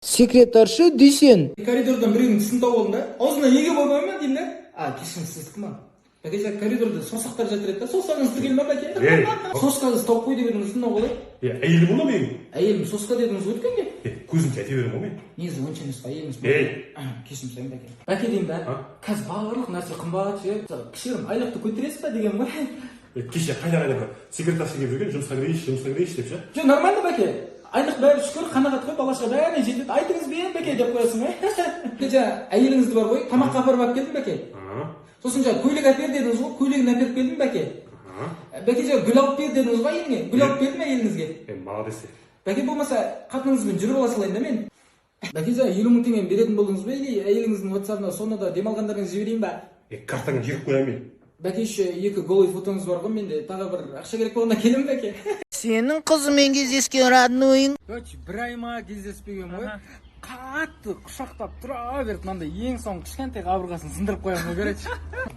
Секретаршы дейсен. Коридордан біреудің тісін тауып алдым да. Аузына неге болмай ма деймін да. Кешіріңіз, сіздікі ма? Бәке, коридорда саусақтар жатыр еді да. Саусағыңыз келген ба бәке? Соскаңызды тауып қой деп едіңіз, мынау қалай? Әйелім ғой менің. Әйелім соска дедіңіз өткенде? Көзім жете берем ғой мен. Негізі онша емес па, әйеліңіз ба? Кешірім сұрайын бәке. Бәке деймін да. Қазір барлық нәрсе қымбат ше. Кішігірім айлықты көтересіз ба деген ғой. Кеше қайда секретарша келіп жүрген, жұмысқа кірейінші деп ше. Жоқ, нормально бәке. Айлық бәрі шүкір, қанағат қой, балашқа бәріне жетеді. Айтыңыз бе бәке деп қоясың ғой. Әйеліңізді бар ғой, тамаққа апарып алып келдім бәке. Сосын көйлек әпер дедіңіз ғой, көйлегін әперіп келдім бәке. Бәке гүл алып бер дедіңіз ғой әйеліңе. Гүл алып бердім әйеліңізге. Молодец. Бәке болмаса қатыныңызбен жүріп ала салайын да мен. Бәке 50 000 теңге беретін болдыңыз ба, или әйеліңіздің WhatsApp-ына сонда да демалғандарыңызды жіберейін ба? Картаңды жіберіп қоямын мен. Бәке еще 2 голый фотоңыз бар ғой, менде тағы бір ақша керек болғанда келем бәке. Сенің қызымен кездескен роднойың. Бір ай ма кездеспеген ғой. Қатты құшақтап тұра берді, мынандай ең соңғы кішкентай қабырғасын сындырып қоямын ғой, короче.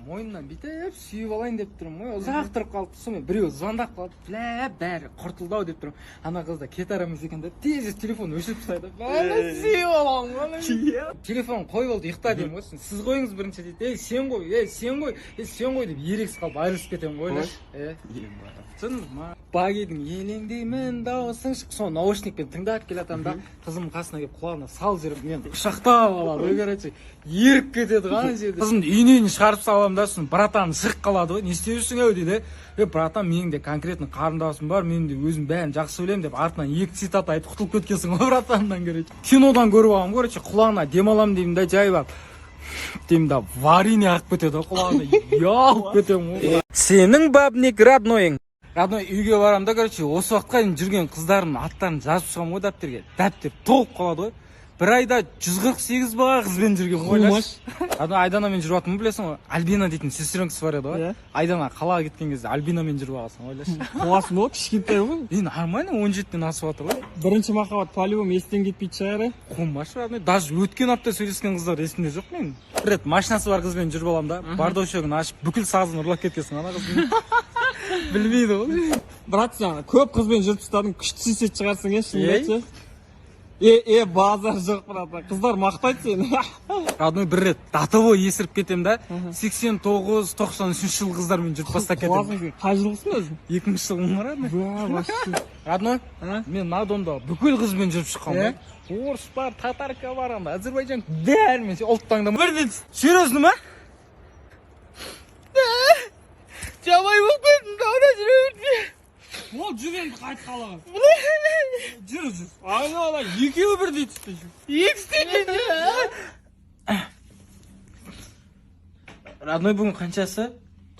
Мойнынан бүйтіп сүйіп алайын деп тұрмын ғой. Ұзақ тұрып қалды. Сонымен біреу звондап қалды. Бәрі құртылды-ау деп тұрмын. Ана қыз да кет арамыз екен де тез телефон өшіріп тастайды. Сүйіп аламын ғой. Телефон қойып алды, ұйықта деймін ғой. Сіз қойыңыз бірінші дейді. Сен ғой деп ерексіз қалып айырылысып кетемін ғой. Багидің елеңдеймін дауысың шық. Соны наушникпен тыңдап келатамын да, қызым қасына келіп құлағына сал жүріп мен құшақтап алады ғой, короче. Еріп кетеді ғана жерде. Қызымды үйінен шығарып саламын да, сосын братан шығып қалады ғой. Не істеушің ау дейді. Братан, менің де конкретно қарындасым бар, мен де өзім бәрін жақсы ойлаймын деп артынан 2 цитата айтып құтылып кеткенсің ғой братаннан, короче. Кинодан көріп алам, короче, құлағына демалам деймін да, жайып алып. Деймін да, варенье ағып кетеді құлағына. Ялып кетемін ғой. Сенің бабник роднойың. Родной үйге барам да, короче, осы уақытқа дейін жүрген қыздардың аттарын жазып шығамын ғой дәптерге. Дәптер толып қалады ғой. Бір айда 148 бала қызбен жүрген ғой. Родной Айданамен жүріп жатырмын, білесің ғой. Альбина дейтін сестренкасы бар еді ғой. Айдана қалаға кеткен кезде Альбинамен жүріп аласың, ойлашы. Қуасың ғой, кішкентай ғой. Нормально, 17-тен асып жатыр ғой. Бірінші махаббат по-любому естен кетпейтін шығар. Қумаш, Родной. Даже өткен апта сөйлескен қыздар есімде жоқ менің. Бір рет машинасы бар қызбен жүріп аламын да, бардошогын ашып, бүкіл сазын ұрлап кеткенсің ана қызбен. Білмейді ғой. Брат, жаңа көп қызбен жүріп тастадың, күшті сесет шығарсың шынымен. Базар жоқ, брат. Қыздар мақтайды сені. Родной бір рет датовой есіріп кетем да, 89-93 жыл қыздармен жүріп бастап кетем. Қуасың, қай жылғысың өзің? 2000 жылым бар, Родной. Мен Надонда бүкіл қызбен жүріп шыққам ғой. Орыс бар, татарка бар, Азербайжан бәрімен ұлт таңдама. Бірден серьезно ма? Жабай болып көзім дауына жүріп. Ол жүргенді қайт қалаған. Жүр. Айна, екеуі бірдей түсті жүр. Родной бүгін қаншасы?